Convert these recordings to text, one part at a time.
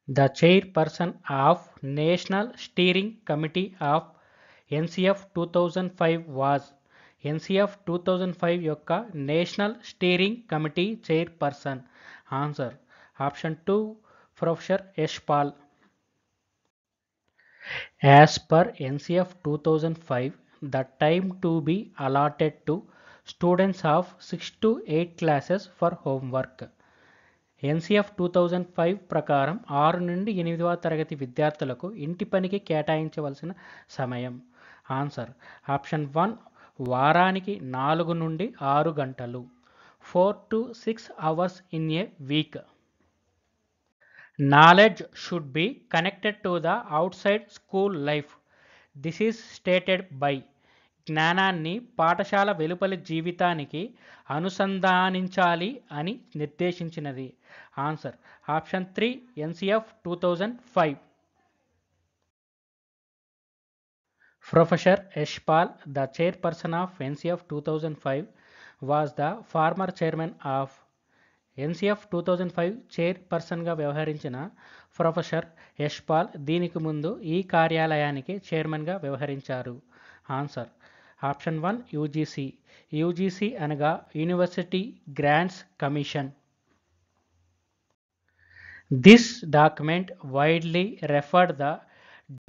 The chairperson of National Steering Committee of NCF 2005 was NCF 2005 యొక్క national steering committee chairperson. Answer option 2 professor Yashpal. As per NCF 2005, the time to be allotted to students of 6 to 8 classes for homework. NCF 2005 ప్రకారం 6 నుండి 8వ తరగతి విద్యార్థులకు ఇంటి పనికి కేటాయించవలసిన సమయం. Answer option 1 వారానికి 4 నుండి 6 గంటలు, 4 to 6 hours in a week. Knowledge should be connected to the outside school life. This is stated by. జ్ఞానాన్ని పాఠశాల వెలుపలి జీవితానికి అనుసంధానించాలి అని నిర్దేశించినది. Answer option 3 NCF 2005. Professor Yashpal, the chairperson of NCF 2005, was the former chairman of NCF 2005. చైర్పర్సన్గా వ్యవహరించిన professor Yashpal దీనికి ముందు ఈ కార్యాలయానికి చైర్మన్గా వ్యవహరించారు. Answer option 1 UGC. యూజీసీ అనగా university grants commission. This document widely referred the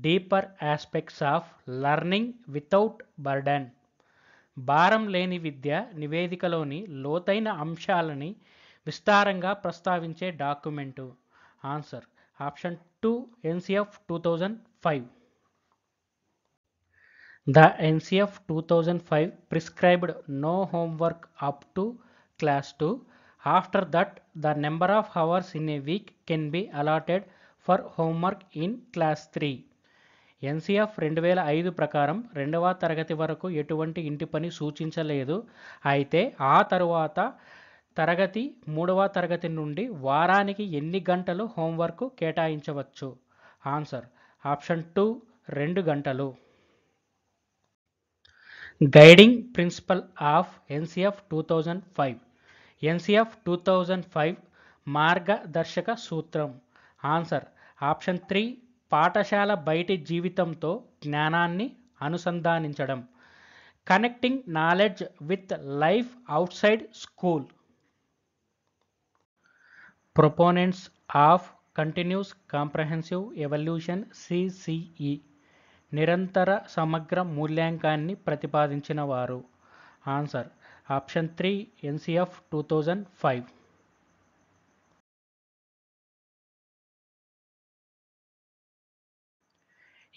deeper aspects of learning without burden. భారం లేని విద్య నివేదికలోని లోతైన అంశాలని విస్తారంగా ప్రస్తావించే document. Answer option 2 NCF 2005. The NCF 2005 prescribed no homework up to class 2. After that, the number of hours in a week can be allotted for homework in class 3. NCF 2005 ప్రకారం 2వ తరగతి వరకు ఎటువంటి ఇంటి పని సూచించలేదు. అయితే ఆ తరువాత తరగతి 3వ తరగతి నుండి వారానికి ఎన్ని గంటలు హోంవర్క్ కేటాయించవచ్చు. ఆన్సర్ ఆప్షన్ 2 2 గంటలు. Guiding principal of NCF 2005. NCF 2005 మార్గదర్శక సూత్రం. ఆన్సర్ ఆప్షన్ 3 పాఠశాల బయటి జీవితంతో జ్ఞానాన్ని అనుసంధానించడం. Connecting knowledge with life outside school. Proponents of continuous comprehensive evaluation CCE. నిరంతర సమగ్ర మూల్యాంకాన్ని ప్రతిపాదించిన వారు. Answer option 3 NCF 2005.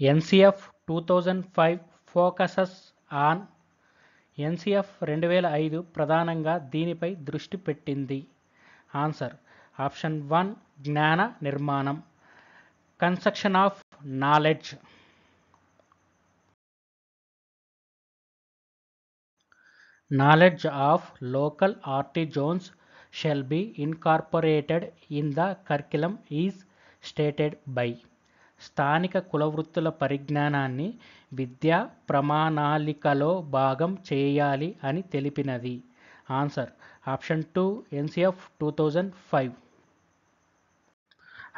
NCF 2005 focuses on. NCF 2005 ప్రధానంగా దీనిపై దృష్టి పెట్టింది. ఆన్సర్ ఆప్షన్ 1 జ్ఞాన నిర్మాణం. Construction of knowledge. Knowledge of local artisans shall be incorporated in the curriculum is stated by. స్థానిక కులవృత్తుల పరిజ్ఞానాన్ని విద్యా ప్రమాణాలికలో భాగం చేయాలి అని తెలిపినది. Answer option 2 NCF 2005.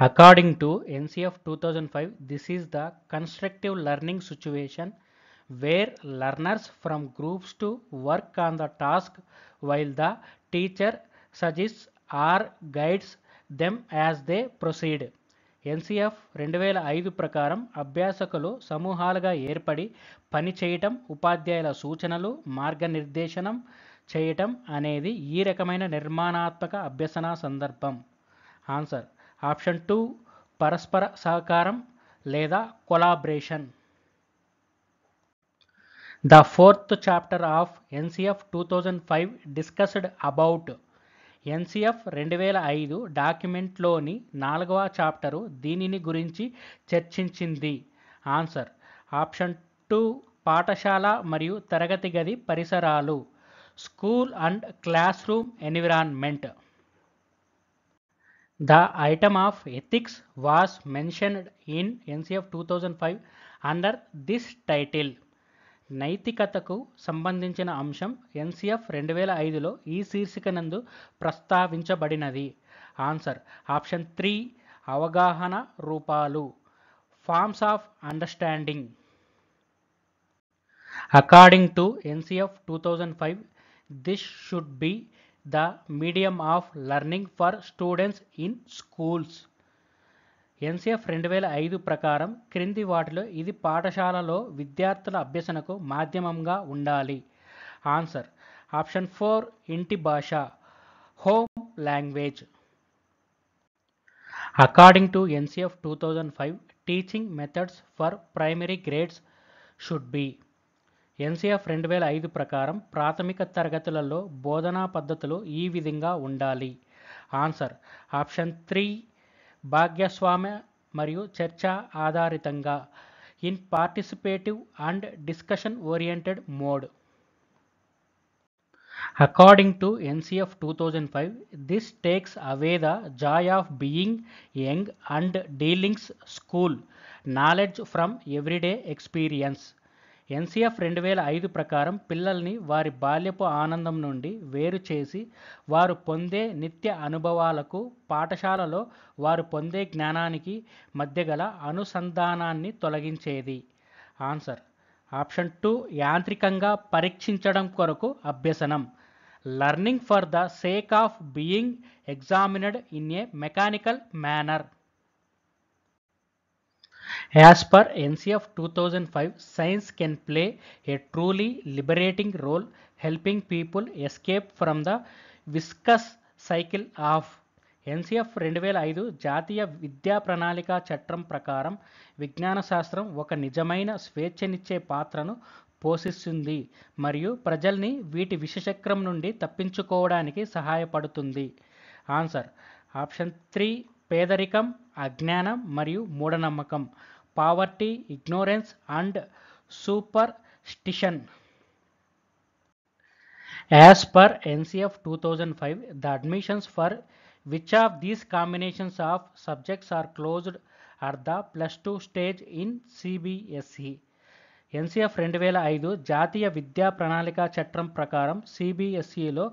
According to NCF 2005, this is the constructive learning situation where learners from groups to work on the task while the teacher suggests or guides them as they proceed. NCF 2005 ప్రకారం అభ్యాసకులు సమూహాలుగా ఏర్పడి పని చేయటం, ఉపాధ్యాయుల సూచనలు మార్గనిర్దేశనం చేయటం అనేది ఈ రకమైన నిర్మాణాత్మక అభ్యసన సందర్భం. ఆన్సర్ ఆప్షన్ 2 పరస్పర సహకారం లేదా collaboration. The 4th chapter of NCF 2005 discussed about. NCF 2005 డాక్యుమెంట్లోని 4వ చాప్టరు దీనిని గురించి చర్చించింది. ఆన్సర్ ఆప్షన్ 2 పాఠశాల మరియు తరగతి గది పరిసరాలు. School and class room environment. The item of ethics was mentioned in NCF 2005 under this title. నైతికతకు సంబంధించిన అంశం ఎన్సిఎఫ్ 2005లో ఈ శీర్షిక నందు ప్రస్తావించబడినది. ఆన్సర్ ఆప్షన్ 3 అవగాహన రూపాలు, forms of understanding. According to NCF 2005, this should be the medium of learning for students in schools. NCF 2005 ప్రకారం క్రింది వాటిలో ఇది పాఠశాలలో విద్యార్థుల అభ్యసనకు మాధ్యమంగా ఉండాలి. ఆన్సర్ ఆప్షన్ 4 ఇంటి భాష, home language. According to NCF 2005, teaching methods for primary grades should be. NCF 2005 ప్రకారం ప్రాథమిక తరగతులలో బోధనా పద్ధతులు ఈ విధంగా ఉండాలి. ఆన్సర్ ఆప్షన్ 3 భాగస్వామ్య మరియు చర్చ ఆధారితంగా, in participative and discussion oriented mode. According to NCF 2005, this takes away the joy of being young and dealings school knowledge from everyday experience. NCF 2005 ప్రకారం పిల్లల్ని వారి బాల్యపు ఆనందం నుండి వేరు చేసి వారు పొందే నిత్య అనుభవాలకు, పాఠశాలలో వారు పొందే జ్ఞానానికి మధ్య గల అనుసంధానాన్ని తొలగించేది. ఆన్సర్ ఆప్షన్ 2 యాంత్రికంగా పరీక్షించడం కొరకు అభ్యసనం, learning for the sake of being examined in a mechanical manner. As per NCF 2005, science can play a truly liberating role helping people escape from the viscous cycle of. NCF 2005 జాతీయ విద్యా ప్రణాళిక చట్టం ప్రకారం విజ్ఞాన శాస్త్రం ఒక నిజమైన స్వేచ్ఛనిచ్చే పాత్రను పోషిస్తుంది మరియు ప్రజల్ని వీటి విషచక్రం నుండి తప్పించుకోవడానికి సహాయపడుతుంది. ఆన్సర్ ఆప్షన్ 3 పేదరికం, అజ్ఞానం మరియు మూఢనమ్మకం, poverty, ignorance and superstition. As per NCF 2005, the admissions for which of these combinations of subjects are closed at the +2 stage in CBSE. NCF 2005 జాతీయ విద్యా ప్రణాళిక చట్టం ప్రకారం సిబిఎస్ఈలో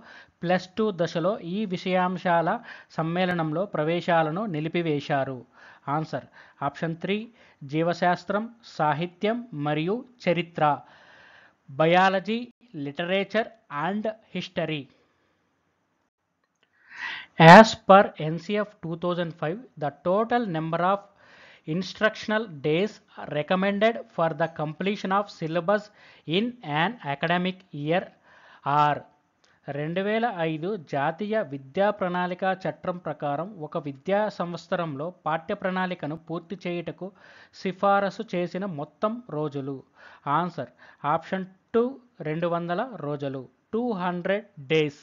+2 దశలో ఈ విషయాంశాల సమ్మేళనంలో ప్రవేశాలను నిలిపివేశారు. ఆన్సర్ ఆప్షన్ 3 జీవశాస్త్రం, సాహిత్యం మరియు చరిత్ర, biology, literature and history. As per NCF 2005, the total number of instructional days recommended for the completion of syllabus in an academic year are. 2005 జాతీయ విద్యా ప్రణాళిక చట్టం ప్రకారం ఒక విద్యా సంవత్సరంలో పాఠ్య ప్రణాళికను పూర్తి చేయుటకు సిఫారసు చేసిన మొత్తం రోజులు. ఆన్సర్ ఆప్షన్ 2 200 రోజులు, 200 days.